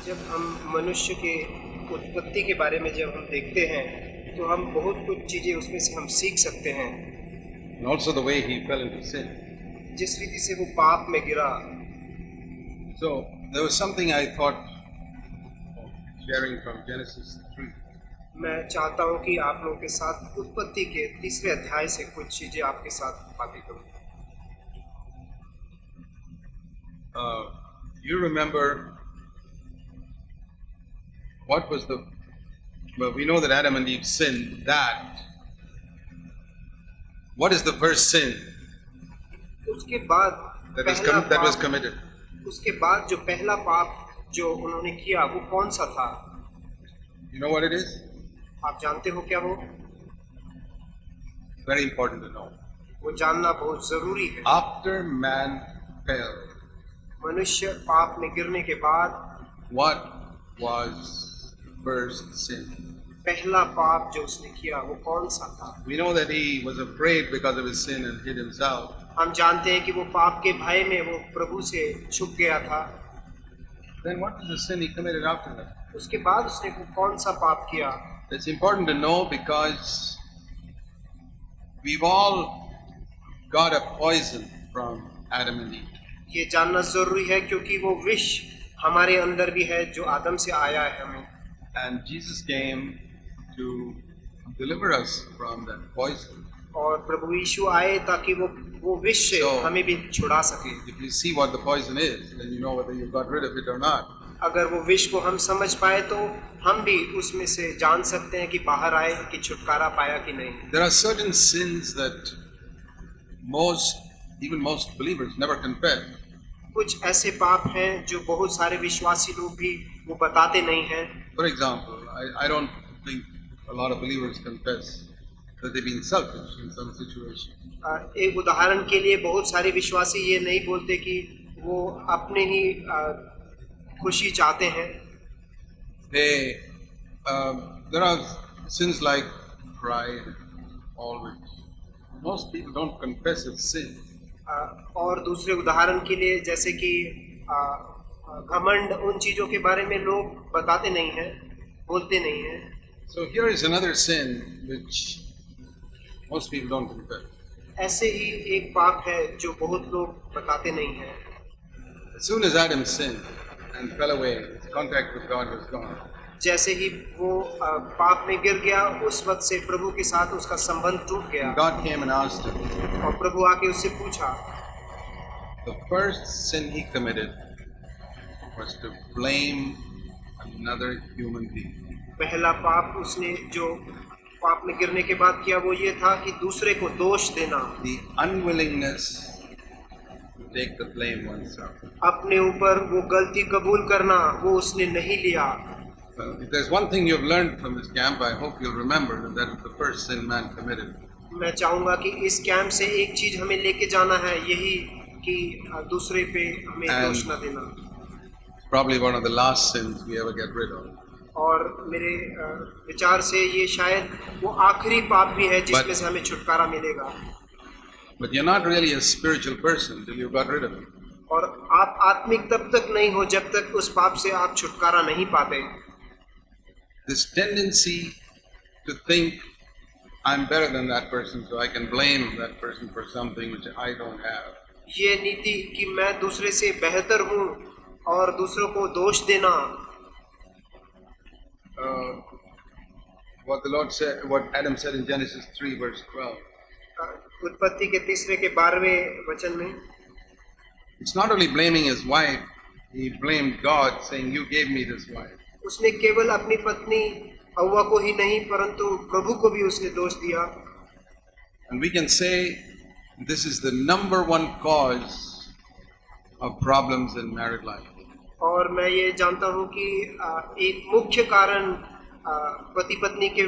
जब हम मनुष्य के उत्पत्ति के बारे में जब हम देखते हैं तो हम बहुत कुछ चीजें उसमें से हम सीख सकते हैं। and also the way he fell into sin. जिस रीति से वो पाप में गिरा। So there was something I thought of sharing from Genesis 3. मैं चाहता हूँ कि आप लोगों के साथ उत्पत्ति के 3 अध्याय से कुछ चीजें आपके साथ बातें करूँ। You remember what was well, we know that Adam and Eve sinned. What is the first sin उसके बाद that was committed? उसके बाद जो पहला पाप जो उन्होंने किया वो कौन सा था? You know what it is? आप जानते हो क्या वो? Very important to know. वो जानना बहुत जरूरी है। After man fell, मनुष्य पाप में गिरने के बाद what was first sin? पहला पाप जो उसने किया वो कौन सा था? We know that he was afraid because of his sin and hid himself. हम जानते हैं कि वो पाप के भय में वो प्रभु से छुप गया था। Then what was the sin he committed after that? उसके बाद उसने वो कौन सा पाप किया? It's important to know because we've all got a poison from Adam and Eve. ये जानना जरूरी है क्योंकि वो विष हमारे अंदर भी है जो आदम से आया है हमें। And Jesus came to deliver us from that poison. और प्रभु यीशु आए ताकि वो विष से हमें भी छुड़ा सके। If you see what the poison is, then you know whether you got rid of it or not. अगर वो विष को हम समझ पाए तो हम भी उसमें से जान सकते हैं कि बाहर आए कि छुटकारा पाया कि नहीं। There are certain sins that even most believers never confess. कुछ ऐसे पाप हैं जो बहुत सारे विश्वासी लोग भी वो बताते नहीं हैं। For example, I don't think a lot of believers confess that they've been selfish in some situation. एक उदाहरण के लिए बहुत सारे विश्वासी ये नहीं बोलते कि वो अपने ही खुशी चाहते हैं। There are sins like pride, all which most people don't confess as sin. और दूसरे उदाहरण के लिए जैसे कि घमंड, उन चीजों के बारे में लोग बताते नहीं हैं, बोलते नहीं हैं। So here is another sin which most people don't confess. ऐसे ही एक पाप है जो बहुत लोग बताते नहीं हैं। As soon as Adam sinned and fell away, his contact with God was gone. जैसे ही वो पाप में गिर गया उस वक्त से प्रभु के साथ उसका संबंध टूट गया। God came and asked him. और प्रभु आके उससे पूछा। The first sin he committed was to blame another human being. पहला पाप उसने जो पाप में गिरने के बाद किया वो ये था कि दूसरे को दोष देना। The unwillingness to take the blame oneself. अपने ऊपर वो गलती कबूल करना वो उसने नहीं लिया। If there's one thing you've learned from this camp, I hope you'll remember that was the first sin man committed. मैं चाहूँगा कि इस कैंप से एक चीज हमें लेके जाना है, यही कि दूसरे पे हमें दोष न देना। Probably one of the last sins we ever get rid of. और मेरे विचार से ये शायद वो आखिरी पाप भी है जिसमें से हमें छुटकारा मिलेगा। But you're not really a spiritual person till you got rid of it. और आप आत्मिक तब तक नहीं हो जब तक उस पाप से आप छुटकारा नहीं पाते। This tendency to think I'm better than that person, so I can blame that person for something which I don't have. ये नीति कि मैं दूसरे से बेहतर हूँ और दूसरों को दोष देना। What Adam said in Genesis 3 verse 12. उत्पत्ति के 3:12 वचन में It's not only blaming his wife, he blamed God saying you gave me this wife. उसने केवल अपनी पत्नी हव्वा को ही नहीं परंतु प्रभु को भी उसने दोष दिया। And we can say this is the number one cause of problems in married life. और मैं ये जानता हूँ कि एक मुख्य कारण पति पत्नी के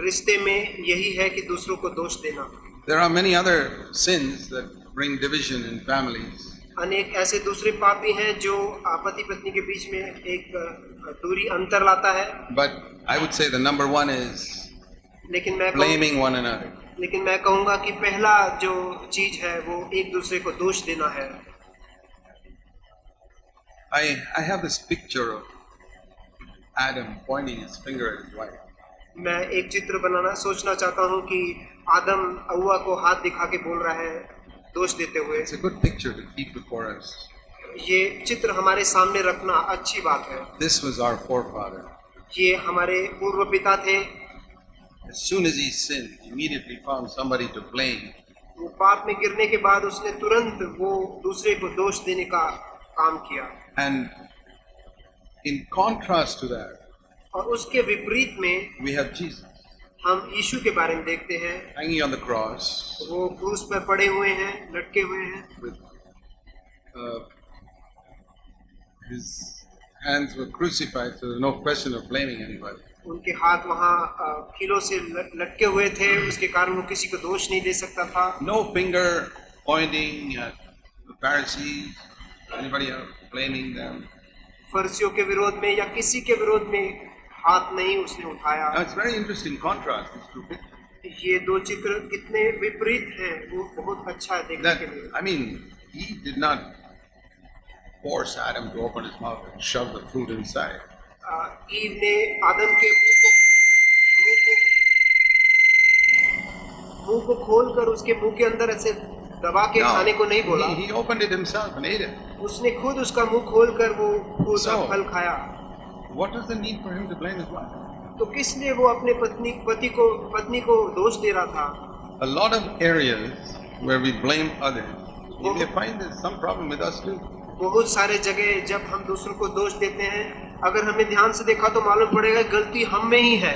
रिश्ते में यही है कि दूसरों को दोष देना। There are many other sins that bring division in families. अनेक ऐसे दूसरे पाप भी हैं जो पति पत्नी के बीच में एक दूरी अंतर लाता है। But I would say the number one is blaming one another. लेकिन मैं कहूँगा कि पहला जो चीज है वो एक दूसरे को दोष देना है। I have this picture of Adam pointing his finger at his wife. मैं एक चित्र बनाना सोचना चाहता हूँ कि आदम हव्वा को हाथ दिखा के बोल रहा है दोष देते हुए। It's a good picture to keep before us. ये चित्र हमारे सामने रखना अच्छी बात है। This was our forefather. ये हमारे पूर्व पिता थे। As soon as he sinned, he immediately found somebody to blame. वो पाप में गिरने के बाद उसने तुरंत वो दूसरे को दोष देने का काम किया। And in contrast to that, और उसके विपरीत में we have Jesus हम यीशु के बारे में देखते हैं। hanging on the cross वो क्रूस पर पड़े हुए हैं, लटके हुए हैं। with his hands were crucified, so there's no question of blaming anybody. उनके हाथ वहाँ कीलों से लटके हुए थे, उसके कारण वो किसी को दोष नहीं दे सकता था। No finger pointing at the Pharisees, anybody else, blaming them. फरिसियों के विरोध में या किसी के विरोध में हाथ नहीं उसने उठाया। Now it's very interesting contrast, these two pictures. ये दो चित्र कितने विपरीत हैं, वो बहुत अच्छा है देखने That, के लिए। I mean, he did not force Adam to open his mouth and shove the fruit inside. Eve ने आदम के मुंह को खोलकर उसके मुंह के अंदर ऐसे दबा के खाने को नहीं बोला। he opened it himself and ate it. उसने खुद उसका मुंह खोलकर वो फल खाया। What was the need for him to blame his wife? तो किस लिए वो अपने पत्नी को दोष दे रहा था? A lot of areas where we blame others, you may find there's some problem with us too. बहुत सारे जगह जब हम दूसरों को दोष देते हैं, अगर हमें ध्यान से देखा तो मालूम पड़ेगा गलती हम में ही है।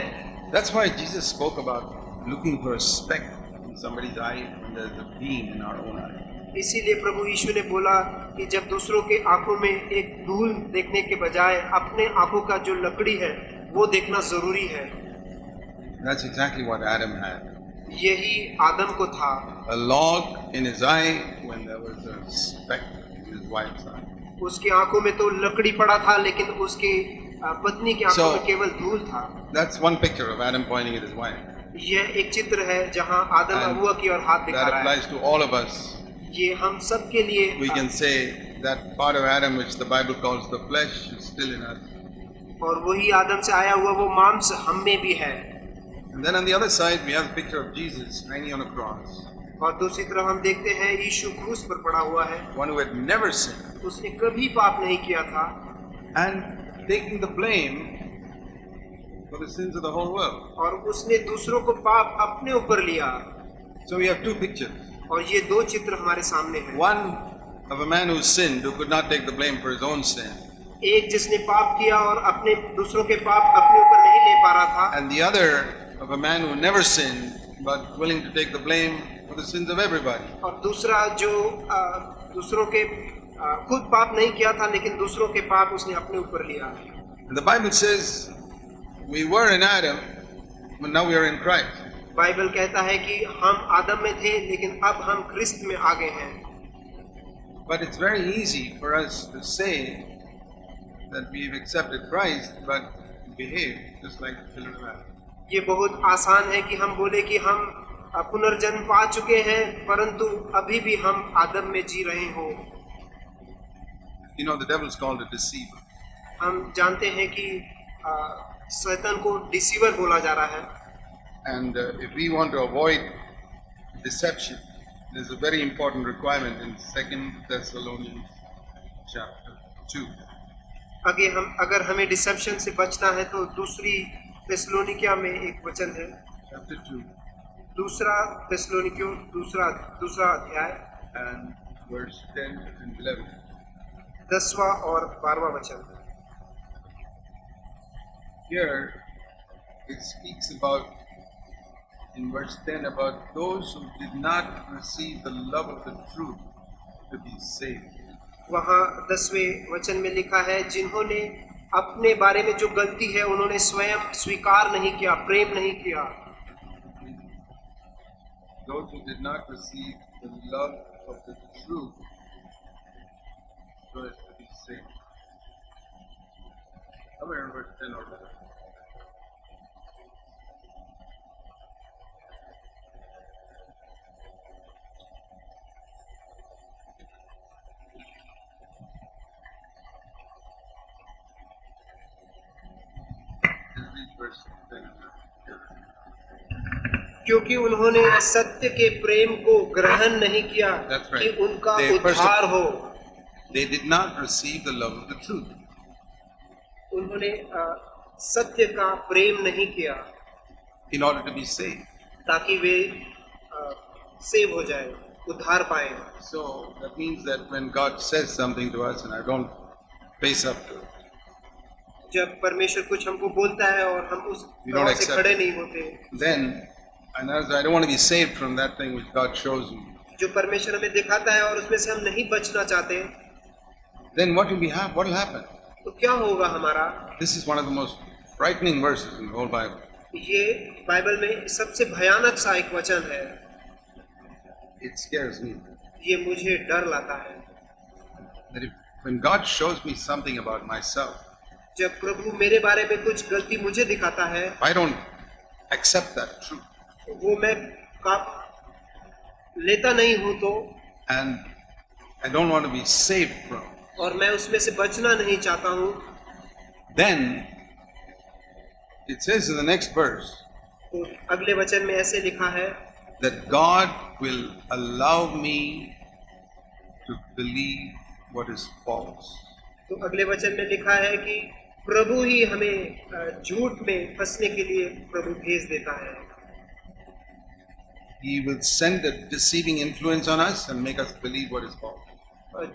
That's why Jesus spoke about looking for a speck in somebody's eye when there's a beam in our own eye. इसीलिए प्रभु यीशु ने बोला कि जब दूसरों के आंखों में एक धूल देखने के बजाय अपने आंखों का जो लकड़ी है वो देखना जरूरी है। That's exactly what Adam had. यही आदम को था। A log in his eye when there was a speck in his wife's eye. उसकी आंखों में तो लकड़ी पड़ा था, लेकिन उसकी पत्नी की आंखों में केवल धूल था। That's one picture of Adam pointing at his wife. यह एक चित्र है जहां आदम हव्वा की ओर हाथ दिखा That रहा है। applies to all of us. ये हम सब के लिए We can say that part of Adam which the Bible calls the flesh is still in us. और वही आदम से आया हुआ वो मांस हम में भी है। And then on the other side we have a picture of Jesus hanging on a cross. और दूसरी तरफ हम देखते हैं यीशु क्रूस पर पड़ा हुआ है। One who had never sinned. उसने कभी पाप नहीं किया था। And taking the blame for the sins of the whole world. और उसने दूसरों को पाप अपने ऊपर लिया। So we have two pictures. और ये दो चित्र हमारे सामने हैं। One of a man who sinned, who could not take the blame for his own sin. एक जिसने पाप किया और अपने दूसरों के पाप अपने ऊपर नहीं ले पा रहा था। And the other of a man who never sinned, but willing to take the blame for the sins of everybody. और दूसरा जो दूसरों के खुद पाप नहीं किया था, लेकिन दूसरों के पाप उसने अपने ऊपर लिया। And the Bible says we were in Adam, but now we are in Christ. Bible कहता है कि हम आदम में थे, लेकिन अब हम क्रिस्त में आ गए हैं। But it's very easy for us to say that we've accepted Christ, but behave just like the children of Adam. ये बहुत आसान है कि हम बोले कि हम पुनर्जन्म पा चुके हैं, परंतु अभी भी हम आदम में जी रहे हो। You know, the devil's called a deceiver. हम जानते हैं कि शैतान को डिसीवर बोला जा रहा है। And if we want to avoid deception, there's a very important requirement in 2 Thessalonians chapter 2. अगर हमें डिसेप्शन से बचना है तो दूसरी थिस्सलुनीकियों में एक वचन है। Chapter 2 दूसरा थिस्सलुनीकियों दूसरा अध्याय and verse 10 and 11. 10वां और 12वां वचन। Here it speaks about, in verse 10, about those who did not receive the love of the truth to be saved. वहाँ 10वें वचन में लिखा है, जिन्होंने अपने बारे में जो गलती है उन्होंने स्वयं स्वीकार नहीं किया, प्रेम नहीं किया। Those who did not receive the love of the truth so as to be saved. Somewhere in verse 10 or 11. verse thing. क्योंकि उन्होंने सत्य के प्रेम को ग्रहण नहीं किया That's right. कि उनका They first- उद्धार हो। They did not receive the love of the truth. उन्होंने सत्य का प्रेम नहीं किया In order to be saved. ताकि वे सेव हो जाए, उद्धार पाए। So that means that when God says something to us and I don't face up to it, जब परमेश्वर कुछ हमको बोलता है और हम उस We don't तरह से accept खड़े it. नहीं होते, then and as I don't want to be saved from that thing which God shows me, जो परमेश्वर हमें दिखाता है और उसमें से हम नहीं बचना चाहते, then what will happen? तो क्या होगा हमारा? This is one of the most frightening verses in the whole Bible. ये बाइबल में सबसे भयानक सा एक वचन है। It scares me. ये मुझे डर लाता है। That when God shows me something about myself, जब प्रभु मेरे बारे में कुछ गलती मुझे दिखाता है, I don't accept that truth. वो मैं लेता नहीं हूँ तो, And I don't want to be saved from. और मैं उसमें से बचना नहीं चाहता हूँ, Then it says in the next verse तो अगले वचन में ऐसे लिखा है that God will allow me to believe what is false. तो अगले वचन में लिखा है कि प्रभु ही हमें झूठ में फंसने के लिए प्रभु भेज देता है। He will send a deceiving influence on us and make us believe what is false.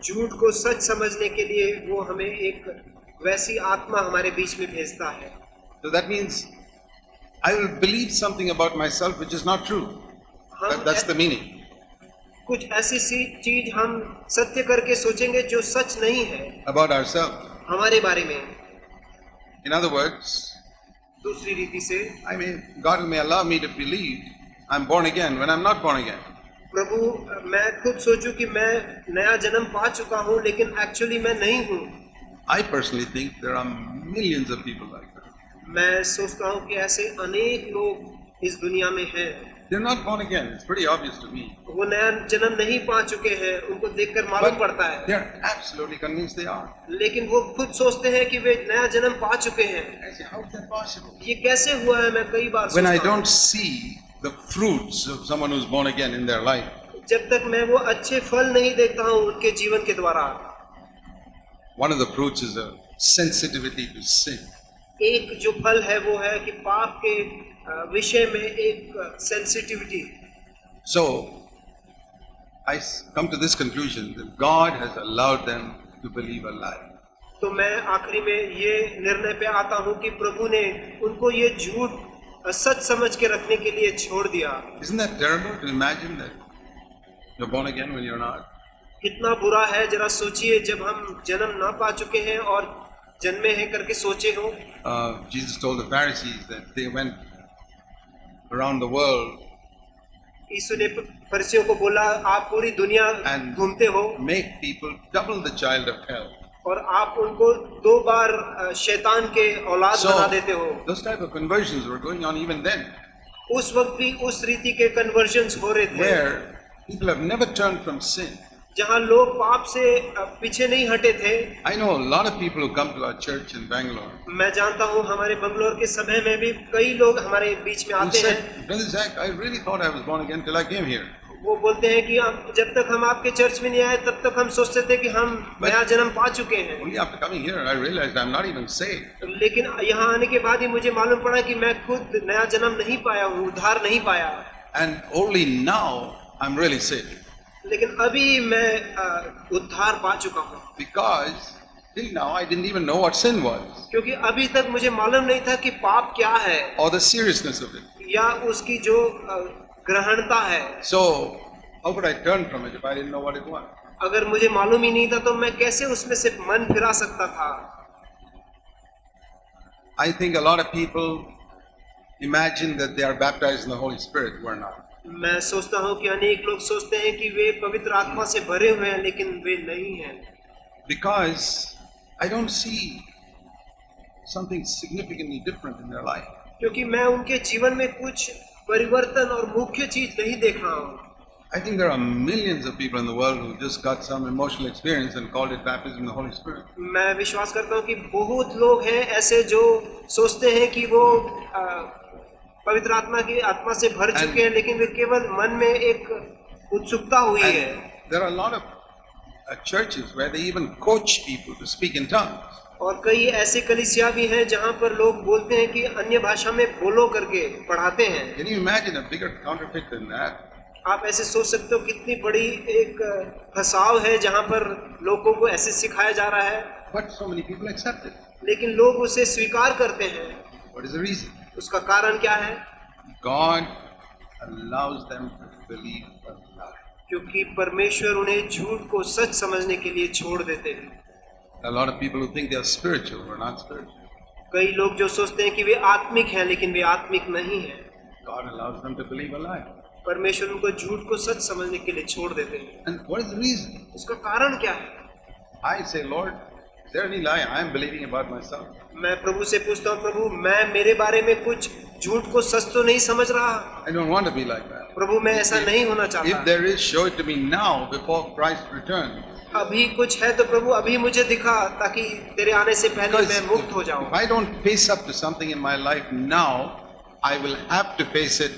झूठ को सच समझने के लिए वो हमें एक वैसी आत्मा हमारे बीच में भेजता है। So that means I will believe something about myself which is not true. That's the meaning. कुछ ऐसी सी चीज हम सत्य करके सोचेंगे जो सच नहीं है About ourselves. हमारे बारे में। In other words, दूसरी रीति से I mean, God may allow me to believe I'm born again when I'm not born again. प्रभु मैं खुद सोचूं कि मैं नया जन्म पा चुका हूं लेकिन एक्चुअली मैं नहीं हूं। I personally think there are millions of people like that. मैं सोचता हूं कि ऐसे अनेक लोग इस दुनिया में हैं। They're not born again. It's pretty obvious to me. वो नया जन्म नहीं पा चुके हैं, उनको देखकर मालूम पड़ता है, they're absolutely convinced they are. लेकिन वो खुद सोचते हैं कि वे नया जन्म पा चुके हैं। I say, how is that possible? ये कैसे हुआ है? मैं कई बार When I सोचता हूं। don't see the fruits of someone who's born again in their life, जब तक मैं वो अच्छे फल नहीं देखता हूँ उनके जीवन के द्वारा। one of the fruits is a sensitivity to sin. एक जो फल है वो है कि पाप के विषय में एक sensitivity. So I come to this conclusion that God has allowed them to believe a lie. तो मैं आखिरी में ये निर्णय पे आता हूँ कि प्रभु ने उनको ये झूठ सच समझ के रखने के लिए छोड़ दिया। Isn't that terrible to imagine that you're born again when you're not? कितना बुरा है, जरा सोचिए जब हम जन्म ना पा चुके हैं और जन्मे हैं करके सोचे हो। Jesus told the Pharisees that they went around the world यीशु ने फरीसियों को बोला, आप पूरी दुनिया and घूमते हो make people double the child of hell. और आप उनको 2 बार शैतान के औलाद बना देते हो। those type of conversions were going on even then, उस वक्त भी उस रीति के कन्वर्जन्स हो रहे थे where people have never turned from sin. जहाँ लोग पाप से पीछे नहीं हटे थे। I know a lot of people who come to our church in Bangalore मैं जानता हूँ हमारे बंगलोर के सभा में भी कई लोग हमारे बीच में who आते said, हैं। Brother Zach, I really thought I was born again till I came here. वो बोलते हैं कि जब तक हम आपके चर्च में नहीं आए तब तक हम सोचते थे कि हम नया जन्म पा चुके हैं, Only after coming here, I realized I'm not even saved. लेकिन यहाँ आने के बाद ही मुझे मालूम पड़ा कि मैं खुद नया जन्म नहीं पाया हूँ, उद्धार नहीं पाया। And only now I'm really saved. लेकिन अभी मैं उद्धार पा चुका हूँ, Because till now I didn't even know what sin was क्योंकि अभी तक मुझे मालूम नहीं था कि पाप क्या है or the seriousness of it. या उसकी जो ग्रहणता है। So how could I turn from it if I didn't know what it was? अगर मुझे मालूम ही नहीं था तो मैं कैसे उसमें से मन फिरा सकता था। I think a lot of people imagine that they are baptized in the Holy Spirit who are not. मैं सोचता हूँ कि अनेक लोग सोचते हैं कि वे पवित्र आत्मा से भरे हुए हैं, लेकिन वे नहीं हैं। Because I don't see something significantly different in their life. क्योंकि मैं उनके जीवन में कुछ परिवर्तन और मुख्य चीज नहीं देख रहा हूँ। I think there are millions of people in the world who just got some emotional experience and called it baptism in the Holy Spirit. मैं विश्वास करता हूँ कि बहुत लोग हैं ऐसे जो सोचते हैं कि वो पवित्र आत्मा की आत्मा से भर चुके हैं, लेकिन वे केवल मन में एक उत्सुकता हुई है। And there are a lot of churches where they even coach people to speak in tongues. और कई ऐसे कलीसिया भी हैं जहां पर लोग बोलते हैं कि अन्य भाषा में बोलो करके पढ़ाते हैं। Can you imagine a bigger counterfeit than that? आप ऐसे सोच सकते हो कितनी बड़ी एक फसाव है जहां पर लोगों को ऐसे सिखाया जा रहा है, But so many people accept it. लेकिन लोग उसे स्वीकार करते हैं। What is the reason? उसका कारण क्या है? God allows them to believe a lie. क्योंकि परमेश्वर उन्हें झूठ को सच समझने के लिए छोड़ देते हैं। A lot of people who think they are spiritual were not spiritual. कई लोग जो सोचते हैं कि वे आत्मिक हैं, लेकिन वे आत्मिक नहीं हैं। God allows them to believe a lie. परमेश्वर उनको झूठ को सच समझने के लिए छोड़ देते हैं। And what is the reason? उसका कारण क्या है? I say, Lord, is there any lie I am believing about myself? मैं प्रभु से पूछता हूँ, प्रभु मैं मेरे बारे में कुछ झूठ को सच तो नहीं समझ रहा। I don't want to be like that. प्रभु मैं ऐसा नहीं होना If चाहता। there is, show it to me now before Christ returns. अभी कुछ है तो प्रभु अभी मुझे दिखा, ताकि तेरे आने से पहले Because मैं मुक्त हो if जाऊं। I don't face up to something in my life now, I will have to face it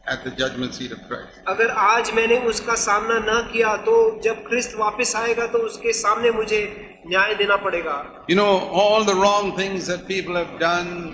at the judgment seat of Christ. अगर आज मैंने उसका सामना न किया तो जब क्रिस्त वापस आएगा तो उसके सामने मुझे न्याय देना पड़ेगा। You know, all the wrong things that people have done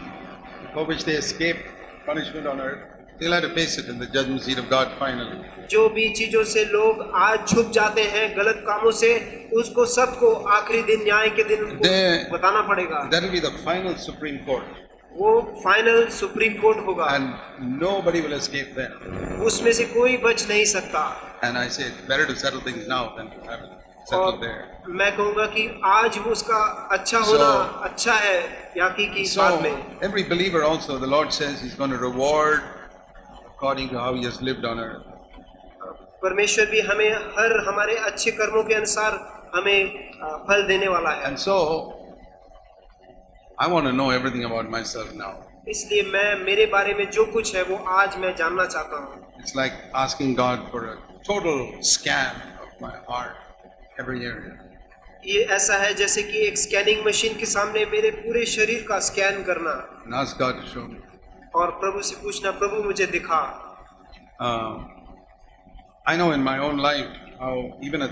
for which they escape punishment on earth, they'll have to face it in the judgment seat of God finally. जो भी चीजों से लोग आज छुप जाते हैं गलत कामों से, उसको सबको आखिरी दिन न्याय के दिन उनको There- बताना पड़ेगा। That will be the final Supreme Court, वो फाइनल सुप्रीम कोर्ट होगा, and nobody will escape there. उसमें से कोई बच नहीं सकता। And I say it's better to settle things now than to have it settled there. और मैं कहूँगा कि आज उसका अच्छा होना अच्छा है याकी की बाद So में। every believer also, the Lord says He's going to reward according to how he has lived on earth. परमेश्वर भी हमें हर हमारे अच्छे कर्मों के अनुसार हमें फल देने वाला है। And so I want to know everything about myself now. इसलिए मैं मेरे बारे में जो कुछ है वो आज मैं जानना चाहता हूँ। It's like asking God for a total scan of my heart, every area. ये ऐसा है जैसे कि एक स्कैनिंग मशीन के सामने मेरे पूरे शरीर का स्कैन करना And ask God to show me. और प्रभु से पूछना, प्रभु मुझे दिखा। I know in my own life how even a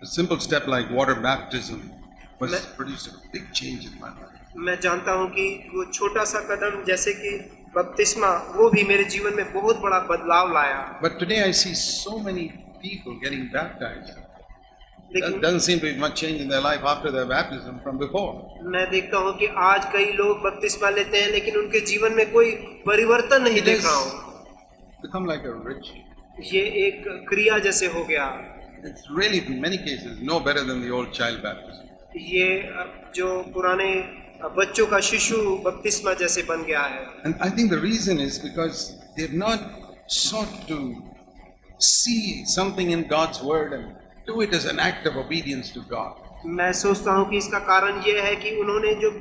simple step like water baptism was produced a big change in my life. मैं जानता हूँ कि वो छोटा सा कदम जैसे कि बपतिस्मा, वो भी मेरे जीवन में बहुत बड़ा बदलाव लाया। But today I see so many people getting baptized. There लेकिन doesn't seem to be much change in their life after their baptism from before. मैं देखता हूँ कि आज कई लोग बपतिस्मा लेते हैं लेकिन उनके जीवन में कोई परिवर्तन नहीं It देख has रहा हूँ। become like a ritual. ये एक क्रिया जैसे हो गया। It's really in many cases no better than the old child baptism. ये जो पुराने बच्चों का शिशु बपतिस्मा जैसे बन गया है। And I think the reason is because they've not sought to see something in God's word and do it as an act of obedience to God. मैं सोचता हूँ कि इसका कारण ये है कि उन्होंने जो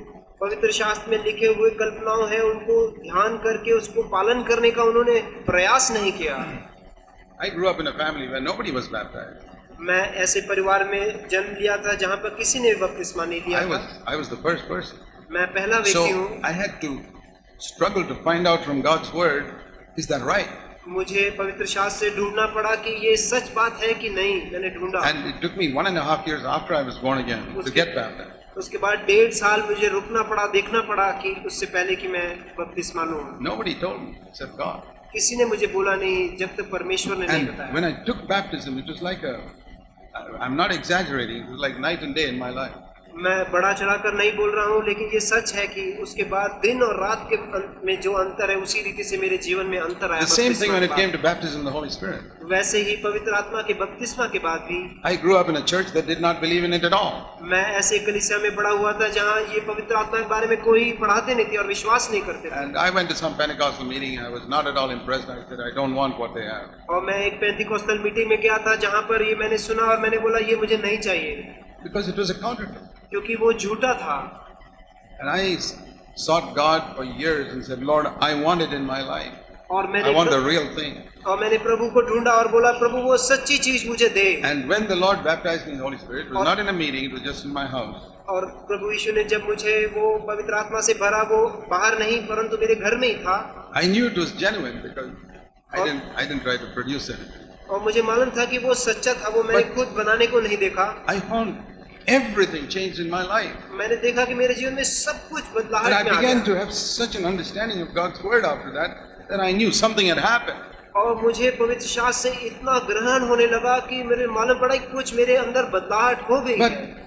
पवित्र शास्त्र में लिखे हुए कल्पनाओं हैं उनको ध्यान करके उसको पालन करने का उन्होंने प्रयास नहीं किया। I grew up in a family where nobody was baptized. मैं ऐसे परिवार में जन्म लिया था जहाँ पर किसी ने बपतिस्मा नहीं लिया था। I was the first person. मैं पहला व्यक्ति So हूँ। I had to struggle to find out from God's word, is that right? मुझे पवित्र शास्त्र से ढूंढना पड़ा कि ये सच बात है कि नहीं। मैंने ढूंढा। And it took me 1.5 years after I was born again to get baptized. उसके बाद 1.5 साल मुझे रुकना पड़ा, देखना पड़ा कि उससे पहले कि मैं बपतिस्मा लूं। Nobody told me except God. किसी ने मुझे बोला नहीं जब तक परमेश्वर ने नहीं And बताया। when I took baptism, it was like I'm not exaggerating, it was like night and day in my life. मैं बड़ा चढ़ाकर नहीं बोल रहा हूँ, लेकिन ये सच है कि उसके बाद दिन और रात के में जो अंतर है उसी रीति से मेरे जीवन में अंतर आया। The same thing when it बपतिस्मा came के to baptism of the Holy Spirit. बाद। वैसे ही पवित्र आत्मा के बपतिस्मा के बाद भी I grew up in a church that did not believe in it at all. मैं ऐसे कलीसिया में बड़ा हुआ था जहाँ ये पवित्र आत्मा के बारे में कोई पढ़ाते नहीं थे और विश्वास नहीं करते थे। And I went to some Pentecostal meeting, I was not at all impressed. I said, I don't want what they have. और मैं एक पेंटिकोस्टल मीटिंग में गया था जहाँ पर ये मैंने सुना और मैंने बोला ये मुझे नहीं चाहिए, Because it was a counterfeit. क्योंकि वो झूठा था। And I sought God for years and said, Lord, I want it in my life. और I want the real thing. मैंने प्रभु को ढूंढा और बोला प्रभु वो सच्ची चीज मुझे दे। And when the Lord baptized me in the Holy Spirit, it was not in a meeting, it was just in my house. और प्रभु यीशु ने जब मुझे वो पवित्र आत्मा से भरा, वो बाहर नहीं परंतु मेरे घर में ही था। I knew it was genuine because I didn't try to produce it. और मुझे मालूम था कि वो सच्चा था, वो मैंने खुद बनाने को नहीं देखा। I found everything changed in my life. मैंने देखा कि मेरे जीवन में सब कुछ And I बदलाहट में आ began गया। to have such an understanding of God's word after that I knew something had happened. और मुझे पवित्र शास्त्र से इतना ग्रहण होने लगा कि मेरे मालूम पड़ा कि कुछ मेरे अंदर बदलाहट हो गई But है।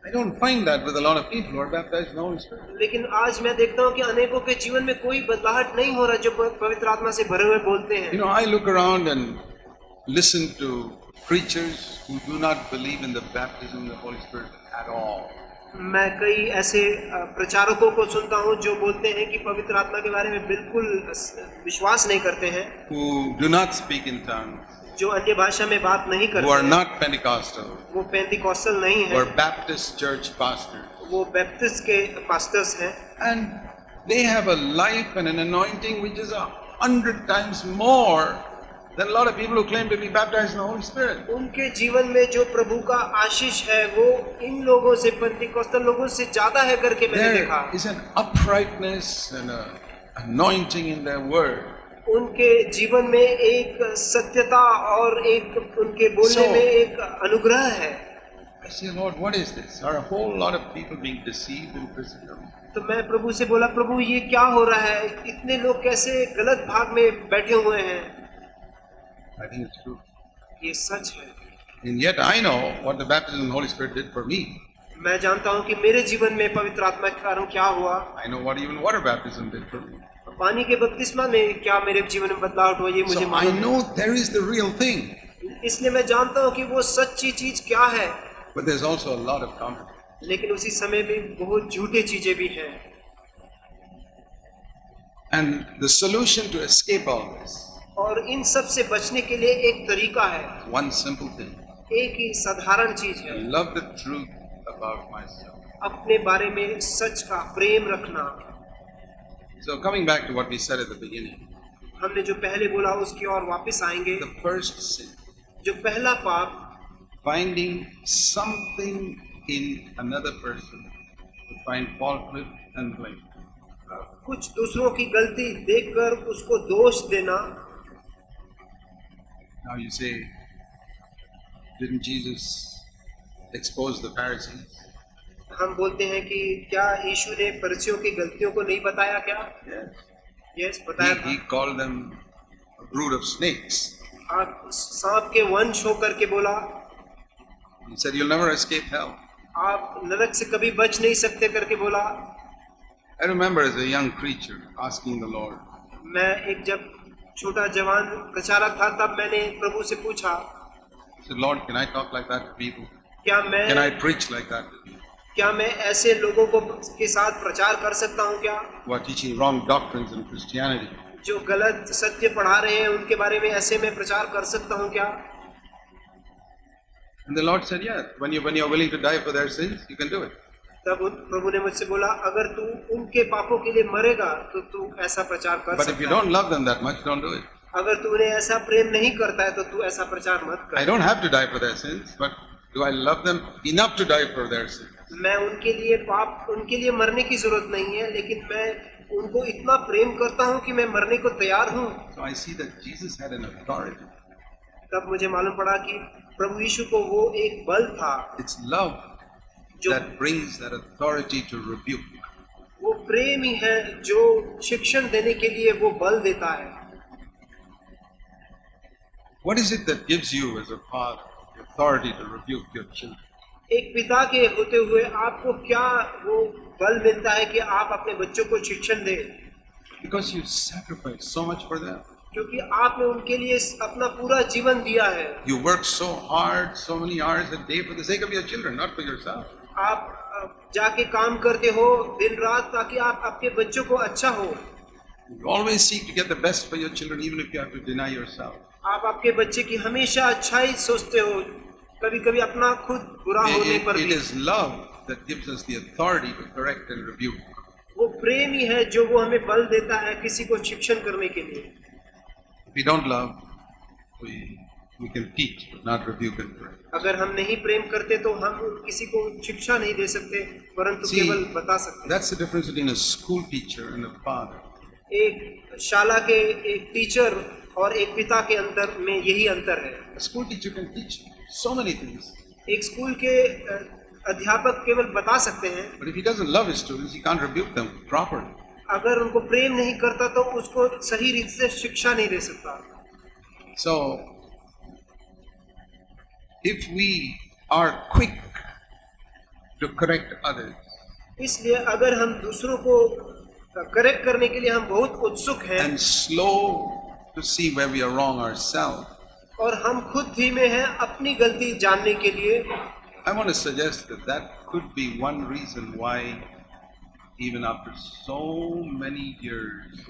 I don't find that with a lot of people who are baptized in the Holy Spirit. लेकिन आज मैं देखता हूँ कि अनेकों के जीवन में कोई बदलाहट नहीं हो रहा जो पवित्र आत्मा से भरे हुए बोलते हैं। You know, I look around and listen to preachers who do not believe in the baptism of the Holy Spirit at all. मैं कई ऐसे प्रचारकों को सुनता हूँ जो बोलते हैं कि पवित्र आत्मा के बारे में बिल्कुल विश्वास नहीं करते हैं, Who do not speak in tongues, जो अन्य भाषा में बात नहीं who करते are हैं, not Pentecostal, वो पेंटिकॉस्टल नहीं who है, are Baptist church pastors. वो बैप्टिस्ट के पास्टर्स हैं And they have a life and an anointing which is 100 times more than a lot of people who claim to be baptized in the Holy Spirit. उनके जीवन में जो प्रभु का आशीष है वो इन लोगों से, पेंटिकॉस्टल लोगों से ज्यादा है करके मैंने देखा। There is an uprightness and an anointing in their word. उनके जीवन में एक सत्यता और एक उनके बोलने So- में एक अनुग्रह है। I say, Lord, what is this? Are a whole lot of people being deceived in Christendom? तो मैं प्रभु से बोला, प्रभु ये क्या हो रहा है, इतने लोग कैसे गलत भाग में बैठे हुए हैं। I think it's true. ये सच है। And yet I know what the baptism of the Holy Spirit did for me. मैं जानता हूँ कि मेरे जीवन में पवित्र आत्मा के कारण क्या हुआ, I know what even water baptism did for me. पानी के बपतिस्मा में क्या मेरे जीवन में बदलाव हुआ, ये मुझे So I मालूम है। know there is the real thing, इसलिए मैं जानता हूँ कि वो सच्ची चीज क्या है, but there's also a lot of counterfeit. लेकिन उसी समय में बहुत झूठे चीजें भी हैं। And the solution to escape all this, और इन सब से बचने के लिए एक तरीका है, one simple thing: एक ही साधारण चीज है, love the truth about myself. अपने बारे में सच का प्रेम रखना। So coming back to what we said at the beginning, हमने जो पहले बोला उसकी ओर वापस आएंगे। the first sin, जो पहला पाप, finding something in another person to find fault with and blame. कुछ दूसरों की गलती देखकर उसको दोष देना। Now you say, didn't Jesus expose the Pharisees? हम बोलते हैं कि क्या यीशु ने फरीसियों की गलतियों को नहीं बताया क्या? Yes. यस, बताया He था। called them a brood of snakes. आप सांप के वंश होकर के बोला, He said, you'll never escape hell. आप नरक से कभी बच नहीं सकते करके बोला। I remember as a young preacher asking the Lord, मैं एक जब छोटा जवान प्रचारक था तब मैंने प्रभु से पूछा, I said, Lord, can I talk like that to people? क्या Can I मैं preach like that to people क्या मैं ऐसे लोगों को के साथ प्रचार कर सकता हूँ क्या, who are teaching wrong doctrines in Christianity? जो गलत सत्य पढ़ा रहे हैं उनके बारे में ऐसे मैं प्रचार कर सकता हूँ क्या? And the Lord said, yes, when you're willing to die for their sins, you can do it. तब प्रभु ने मुझसे बोला, अगर तू उनके पापों के लिए मरेगा तो तू ऐसा प्रचार कर But if you सकता है। don't love them that much, don't do it. अगर तू उन्हें ऐसा प्रेम नहीं करता है तो तू ऐसा प्रचार मत I कर। don't have to die for their sins, but do I love them enough to die for their sins? मैं उनके लिए उनके लिए मरने की जरूरत नहीं है, लेकिन मैं उनको इतना प्रेम करता हूँ कि मैं मरने को तैयार हूँ। So I see that Jesus had an authority. तब मुझे मालूम पड़ा कि प्रभु यीशु को वो एक बल था It's love जो that brings that authority to rebuke. वो प्रेम ही है जो शिक्षण देने के लिए वो बल देता है। What is it that gives you as a father the authority to rebuke your children? एक पिता के होते हुए आपको क्या वो बल मिलता है कि आप अपने बच्चों को शिक्षण दें? Because you sacrifice so much for them. क्योंकि आपने उनके लिए अपना पूरा जीवन दिया है। You work so hard, so many hours a day for the sake of your children, not for yourself. आप जाके काम करते हो दिन रात ताकि आप आपके बच्चों को अच्छा हो। You always seek to get the best for your children, even if you have to deny yourself. आप आपके बच्चे की हमेशा अच्छा ही सोचते हो, कभी कभी अपना खुद बुरा होने पर It भी। is love that gives us the authority to correct and rebuke. वो प्रेम ही है जो वो हमें बल देता है किसी को शिक्षण करने के लिए। If we don't love, we can teach, but not rebuke and correct. अगर हम नहीं प्रेम करते तो हम किसी को शिक्षा नहीं दे सकते, परंतु See, केवल बता सकते। that's the difference between a school teacher and a father. एक शाला के एक टीचर और एक पिता के अंतर में यही अंतर है। A school teacher can teach so many things, एक स्कूल के अध्यापक केवल बता सकते हैं, but if he doesn't love his students, he can't rebuke them properly. अगर उनको प्रेम नहीं करता तो उसको सही रीत से शिक्षा नहीं दे सकता। So, if we are quick to correct others, इसलिए अगर हम दूसरों को करेक्ट करने के लिए हम बहुत उत्सुक हैं and slow to see where we are wrong ourselves, और हम खुद ही में हैं अपनी गलती जानने के लिए, I want to suggest that that could be one reason why even after so many years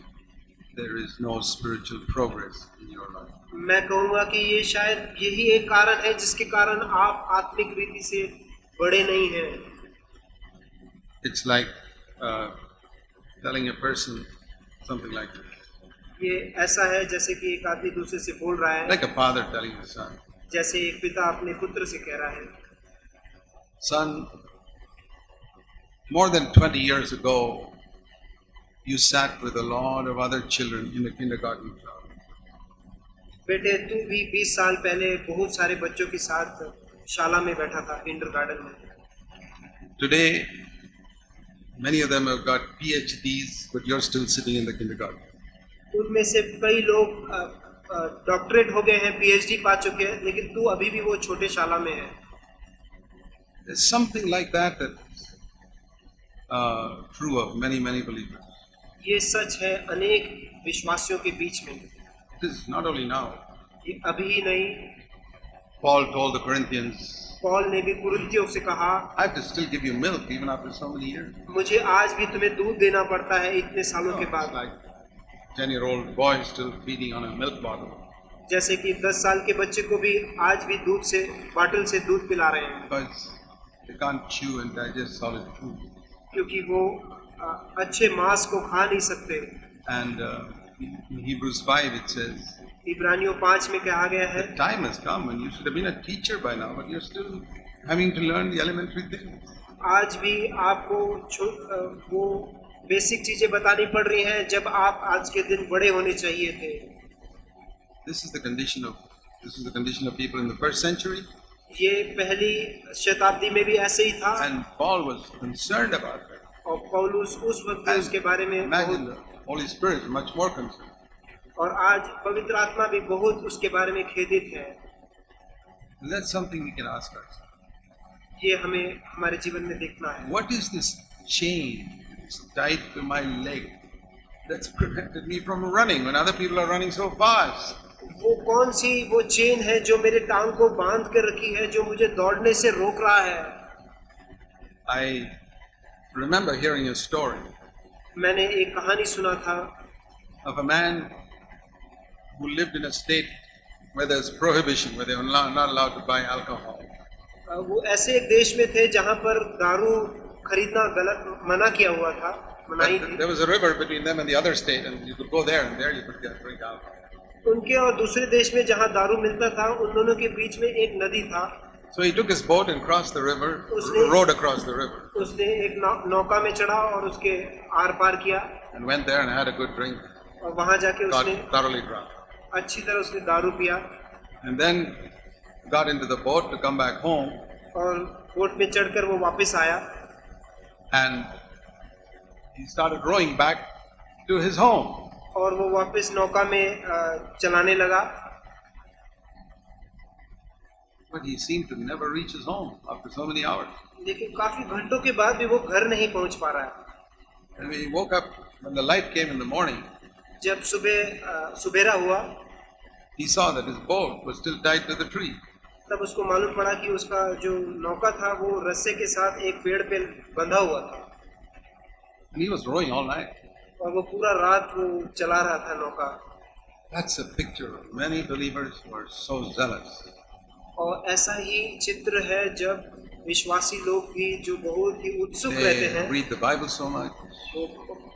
there is no spiritual progress in your life. मैं कहूँगा कि ये शायद यही एक कारण है जिसके कारण आप आत्मिक रीति से बड़े नहीं हैं। It's like telling a person something like this. ये ऐसा है जैसे कि एक आदमी दूसरे से बोल रहा है, Like a father telling his son, जैसे एक पिता अपने पुत्र से कह रहा है, son, more than 20 years ago, you sat with a lot of other children in the kindergarten class. बेटे तू भी 20 साल पहले बहुत सारे बच्चों के साथ शाला में बैठा था, किंडरगार्टन में। Today, many of them have got PhDs, but you're still sitting in the kindergarten. उनमें से कई लोग डॉक्टरेट हो गए हैं, पीएचडी पा चुके हैं, लेकिन तू अभी भी वो छोटे शाला में है। There's something like that that's true of many believers. ये सच है अनेक विश्वासियों के बीच में। It is not only now. ये अभी ही नहीं, Paul told the Corinthians, Paul ने भी कुरिन्थियों से कहा, I have to still give you milk even after so many years. मुझे आज भी तुम्हें दूध देना पड़ता है इतने सालों के It's बाद। like 10-year-old boy still feeding on a milk bottle जैसे कि 10 साल के बच्चे को भी आज भी दूध से बॉटल से दूध पिला रहे हैं, because they can't chew and digest solid food. क्योंकि वो अच्छे मांस को खा नहीं सकते। And in Hebrews 5 it says, इब्रानियों 5 में कहा गया है, the time has come when you should have been a teacher by now, but you're still having to learn the elementary things. आज भी आपको वो बेसिक चीजें बतानी पड़ रही हैं जब आप आज के दिन बड़े होने चाहिए थे। This is the condition of people in the first century, ये पहली शताब्दी में भी ऐसे ही था, and Paul was concerned about that. और पौलुस उस वक्त भी उसके बारे में Imagine बहुत, the Holy Spirit is much more concerned. और आज पवित्र आत्मा भी बहुत उसके बारे में खेदित है। And that's something we can ask ourselves. ये हमें हमारे जीवन में देखना है। What is this chain that's tied to my leg that's prevented me from running when other people are running so fast? वो कौन सी वो चेन है जो मेरे टांग को बांध कर रखी है, जो मुझे दौड़ने से रोक रहा है? I remember hearing a story मैंने एक कहानी सुना था of a man who lived in a state where there's prohibition, where they were not allowed to buy alcohol. वो ऐसे एक देश में थे जहाँ पर दारू खरीदना गलत मना किया हुआ था, मनाही But थी। there was a river between them and the other state, and you could go there, and there you could drink alcohol. उनके और दूसरे देश में जहाँ दारू मिलता था, उन दोनों के बीच में एक नदी था। So he took his boat and crossed the river, rowed across the river, उसने एक नौका में चढ़ा और उसके आर पार किया, and went there and had a good drink, और वहां जाके got उसने thoroughly drunk, अच्छी तरह उसने दारू पिया, and then got into the boat to come back home, और बोट में चढ़कर वो वापस आया, and he started rowing back to his home. और वो वापस नौका में चलाने लगा, But he seemed to never reach his home after so many hours. लेकिन काफी घंटों के बाद भी वो घर नहीं पहुंच पा रहा है। And when he woke up, when the light came in the morning, जब सुबेरा हुआ, he saw that his boat was still tied to the tree. तब उसको मालूम पड़ा कि उसका जो नौका था वो रस्से के साथ एक पेड़ पे बंधा हुआ था, And he was rowing all night. और वो पूरा रात वो चला रहा था नौका। That's a picture of many believers who are so zealous. और ऐसा ही चित्र है जब विश्वासी लोग भी जो बहुत ही उत्सुक रहते They हैं, read the Bible so much, वो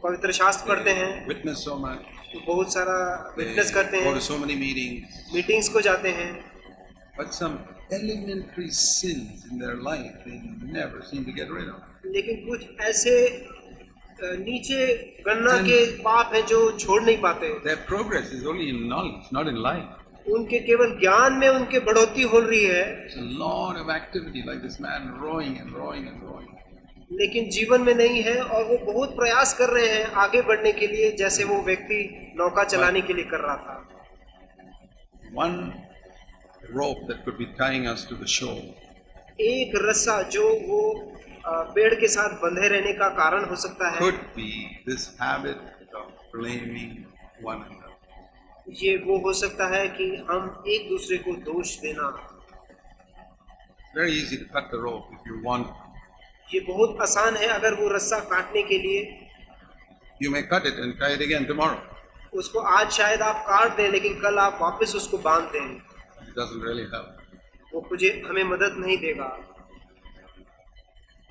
पवित्र शास्त्र पढ़ते हैं, witness so much, बहुत सारा they विटनेस करते go हैं, to so many meetings, meetings को जाते हैं, but some elementary sins in their life they never seem to get rid of. लेकिन कुछ ऐसे नीचे गणना के पाप हैं जो छोड़ नहीं पाते। Their progress is only in knowledge, not in life. उनके केवल ज्ञान में उनके बढ़ोतरी हो रही है, It's a lot of activity, like this man rowing and rowing and rowing. लेकिन जीवन में नहीं है, और वो बहुत प्रयास कर रहे हैं आगे बढ़ने के लिए, जैसे वो व्यक्ति नौका चलाने के लिए कर रहा था। One rope that could be tying us to the shore एक रस्सा जो वो पेड़ के साथ बंधे रहने का कारण हो सकता है, could be this habit of blaming one another. ये वो हो सकता है कि हम एक दूसरे को दोष देना। Very easy to cut the rope if you want. ये बहुत आसान है अगर वो रस्सा काटने के लिए, You may cut it and try it again tomorrow. उसको आज शायद आप काट दें, लेकिन कल आप वापस उसको बांध दें, It doesn't really help. वो हमें मदद नहीं देगा।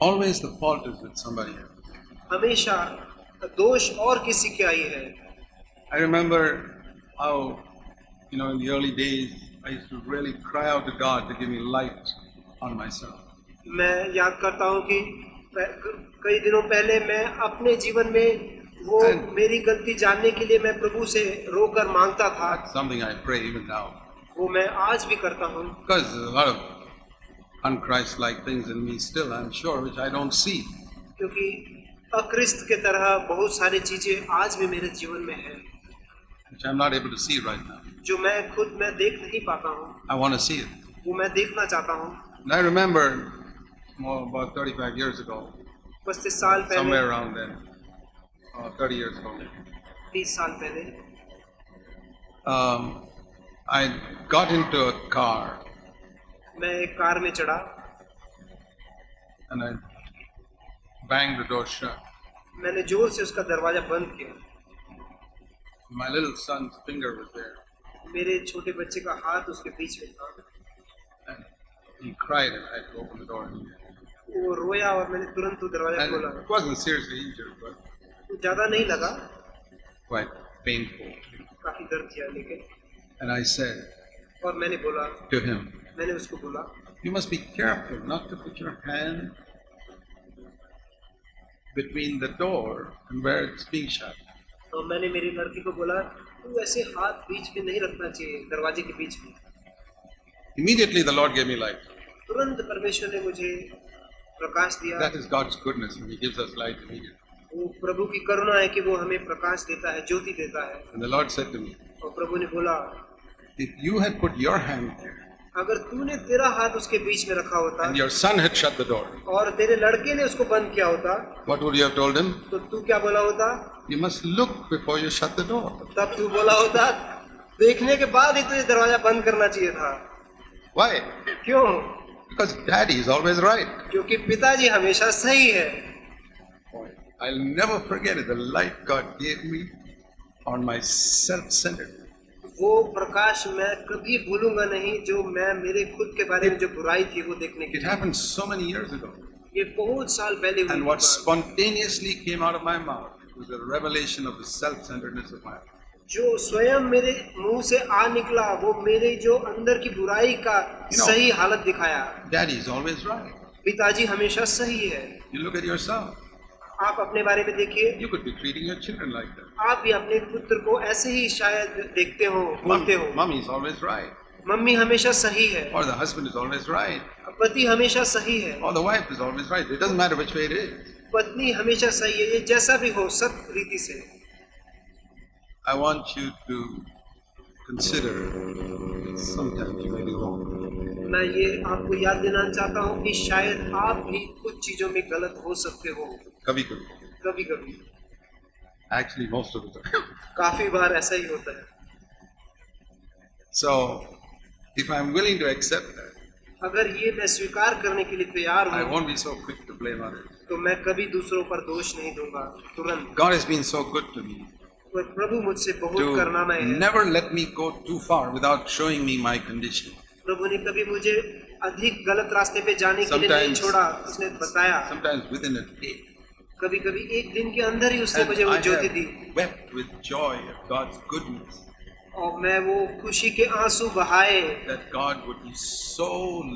Always the fault is with somebody else. हमेशा दोष और किसी की आई है। I remember how, in the early days, I used to really cry out to God to give me light on myself. मैं याद करता हूँ कि कई दिनों पहले मैं अपने जीवन में वो मेरी गलती जानने के लिए मैं प्रभु से रोकर मांगता था। That's something I pray even now. वो मैं आज भी करता हूँ, Because there's a lot of unchrist-like things in me still, I'm sure, which I don't see. क्योंकि अक्रिस्त के तरह बहुत सारी चीजें आज भी मेरे जीवन में है, Which I'm not able to see right now. जो मैं खुद में देख नहीं पाता हूँ, I want to see it. वो मैं देखना चाहता हूँ। And I remember about 35 years ago, 35 साल पहले, somewhere around then, 30 years ago, 30 साल पहले I got into a car मैं एक कार में चढ़ा, and I banged the door shut. मैंने जोर से उसका दरवाजा बंद किया। My little son's finger was there, मेरे छोटे बच्चे का हाथ उसके बीच में था, and he cried, and I had to open the door. वो रोया और मैंने तुरंत वो दरवाजा And खोला। it wasn't seriously injured, but ज्यादा नहीं लगा, quite painful. काफी दर्द किया, लेकिन And I said और मैंने बोला, to him, मैंने उसको बोला, you must be careful not to put your hand between the door and where it's being shut. और मैंने मेरी लड़की को बोला, तू ऐसे हाथ बीच में नहीं रखना चाहिए, दरवाजे के बीच में। Immediately the Lord gave me light. तुरंत परमेश्वर ने मुझे प्रकाश दिया। That is God's goodness, and He gives us light immediately. वो प्रभु की करुणा है कि वो हमें प्रकाश देता है, ज्योति देता है। And the Lord said to me, और प्रभु ने बोला, if you had put your hand there अगर तूने तेरा हाथ उसके बीच में रखा होता and your son had shut the door, और तेरे लड़के ने उसको बंद किया होता, what would you have told him? तो तू क्या बोला होता? You must look before you shut the door. तब तू बोला होता, देखने के बाद ही तुझे दरवाजा बंद करना चाहिए था। Why? क्यों? Because Daddy is always right. क्योंकि पिताजी हमेशा सही है। I'll never forget it. The light God gave me on my self-centered. वो प्रकाश मैं कभी भूलूंगा नहीं, जो मैं मेरे खुद के बारे में जो बुराई थी वो देखने के It लिए। happened so many years ago. ये बहुत साल पहले हुई And what बात। spontaneously came out of my mouth was a revelation of the self-centeredness of my life. जो स्वयं मेरे मुंह से आ निकला, वो मेरे जो अंदर की बुराई का सही हालत दिखाया। Daddy is always right. पिताजी हमेशा सही है। You look at yourself. आप अपने बारे में देखिए, You could be treating your children like that. आप भी अपने पुत्र को ऐसे ही शायद देखते हो, बोलते हो। Mommy is always right. Mummy हमेशा सही है, Or the husband is always right. पति हमेशा सही है, Or the wife is always right. It doesn't matter which way it is. पत्नी हमेशा सही है। ये जैसा भी हो, सब रीति से। I want you to consider sometimes you may be wrong. मैं ये आपको याद दिलाना चाहता हूँ कि शायद आप भी कुछ चीजों में गलत हो सकते हो, कभी कभी. कभी कभी, Actually, most of the time. काफी बार ऐसा ही होता है। So, if I'm willing to accept that, अगर ये मैं स्वीकार करने के लिए तैयार I हूँ, won't be so quick to blame others. तो मैं कभी दूसरों पर दोष नहीं दूंगा तुरंत। God has been so good to me और प्रभु मुझसे बहुत to करुणामय है। never let me go too far without showing me my condition. प्रभु ने कभी मुझे अधिक गलत रास्ते पे जाने के लिए नहीं Sometimes- छोड़ा, उसने बताया। Sometimes within a day, कभी कभी एक दिन के अंदर ही उसने And मुझे वो I Jyoti the have wept with joy at God's goodness, और मैं वो खुशी के आंसू बहाए that God would be so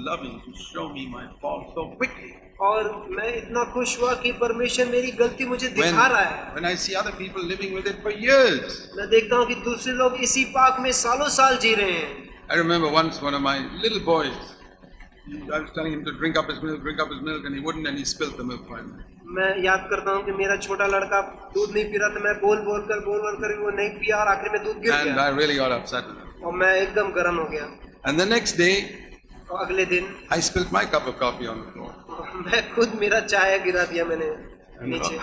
loving to show me my fault so quickly. और मैं इतना खुश हुआ कि परमेश्वर मेरी गलती मुझे दिखा रहा है। When I see other people living with it for years. मैं देखता हूँ कि दूसरे लोग इसी पाप में सालों साल जी रहे हैं। I remember once one of my little boys, I was telling him to drink up his milk, and he wouldn't, and he spilled the milk finally. मैं याद करता हूँ कि मेरा छोटा लड़का दूध नहीं पी रहा था, मैं बोल बोल कर वो नहीं पिया और आखिर में दूध गिर And गया I really got upset with him. और मैं एकदम गर्म हो गया। And the next day, और अगले दिन I spilled my cup of coffee on the floor. मैं खुद मेरा चाय गिरा दिया मैंने And नीचे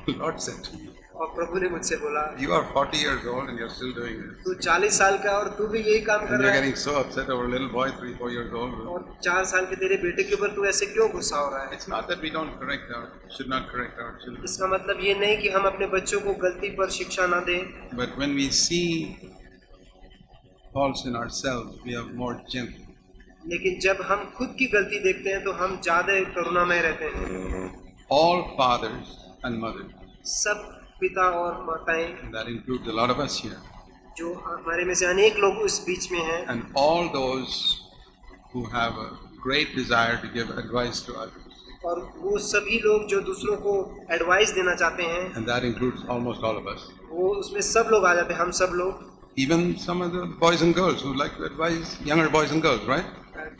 the Lord said to me, और प्रभु ने मुझसे बोला, "You are 40 years old and you're still doing this. तू 40 साल का और तू भी यही काम And कर you're रहा है getting so upset over a little boy, 3-4 years old." और 4 साल के तेरे बेटे के ऊपर तू ऐसे क्यों गुस्सा हो रहा है? It's not that we should not correct our children. इसका मतलब ये नहीं कि हम अपने बच्चों को गलती पर शिक्षा ना दें, But when we see faults in ourselves, we are more gentle. लेकिन जब हम खुद की गलती देखते हैं तो हम ज्यादा करुणामय रहते हैं। All fathers and mothers, सब पिता और माताएं, and that includes a lot of us here, जो हमारे में से अनेक लोग उस बीच में हैं, and all those who have a great desire to give advice to others, और वो सभी लोग जो दूसरों को एडवाइस देना चाहते हैं, and that includes almost all of us. वो उसमें सब लोग आ जाते हैं, हम सब लोग। Even some of the boys and girls who like to advise younger boys and girls, right?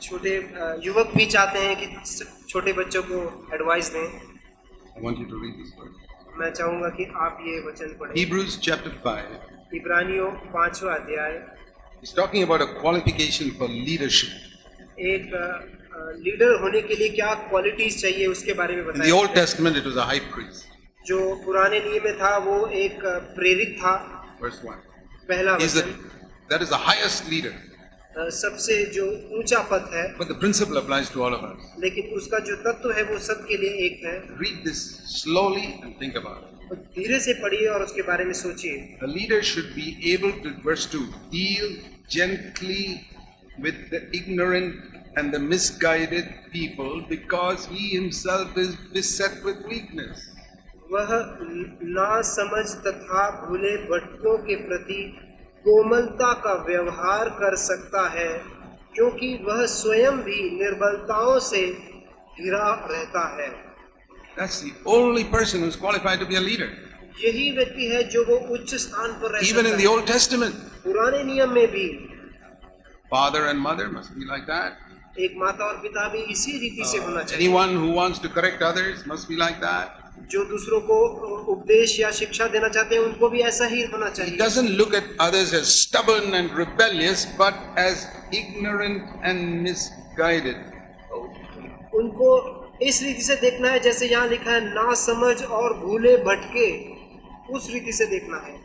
छोटे युवक भी चाहते हैं कि छोटे बच्चों को एडवाइस दें। I want you to read this verse. मैं चाहूंगा कि आप ये वचन पढ़ें। Hebrews chapter 5 इब्रानियों 5वां अध्याय is talking about a qualification for leadership. एक लीडर होने के लिए क्या क्वालिटीज चाहिए उसके बारे में In the बताया। Old Testament, it was a high priest. जो पुराने नियम में था वो एक प्रेरित था। Verse 1. पहला He's वचन that is the highest leader. सबसे जो ऊंचा पद है, But the principle applies to all of us. लेकिन उसका जो तत्व है वो सबके लिए एक है। Read this slowly and think about it. और धीरे से पढ़िए और उसके बारे में सोचिए। A leader should be able to, verse 2, deal gently with the ignorant and the misguided people because he himself is beset with weakness. वह नासमझ तथा भूले भटकों के प्रति कोमलता का व्यवहार कर सकता है, क्योंकि वह स्वयं भी निर्बलताओं से घिरा रहता है। That's the only person who's qualified to be a leader. यही व्यक्ति है जो वो उच्च स्थान पर रह Even सकता in the है। Old Testament, पुराने नियम में भी father and mother must be like that. एक माता और पिता भी इसी रीति से होना चाहिए। Anyone who wants to correct others must be like that. जो दूसरों को उपदेश या शिक्षा देना चाहते हैं उनको भी ऐसा ही होना He चाहिए। doesn't look at others as stubborn and rebellious, but as ignorant and misguided. उनको इस रीति से देखना है जैसे यहाँ लिखा है, ना समझ और भूले भटके, उस रीति से देखना है।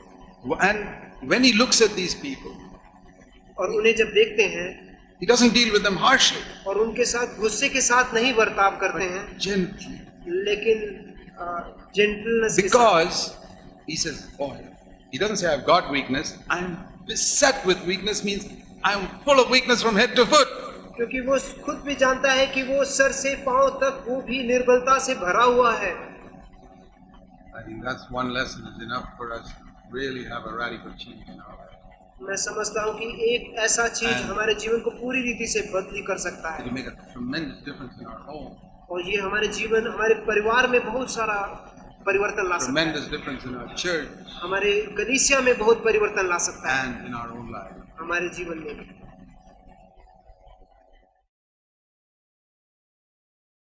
And when he looks at these people, और उन्हें जब देखते हैं he doesn't deal with them harshly, और उनके साथ गुस्से के साथ नहीं बर्ताव करते हैं, gently. लेकिन जेंटलनेस के साथ। Because he says, boy, he doesn't say I've got weakness. I'm beset with weakness means I'm full of weakness from head to foot. क्योंकि वो खुद भी जानता है कि वो सर से पांव तक वो भी निर्बलता से भरा हुआ है। I think that's one lesson is enough for us to really have a radical change in our life. मैं समझता हूँ कि एक ऐसा चीज हमारे जीवन को पूरी रीति से बदली कर सकता It है will make a tremendous difference in our home, और ये हमारे जीवन, हमारे परिवार में बहुत सारा परिवर्तन ला सकता है, tremendous difference in our church, हमारे कलीसिया में बहुत परिवर्तन ला सकता है, and in our own life. हमारे जीवन में भी।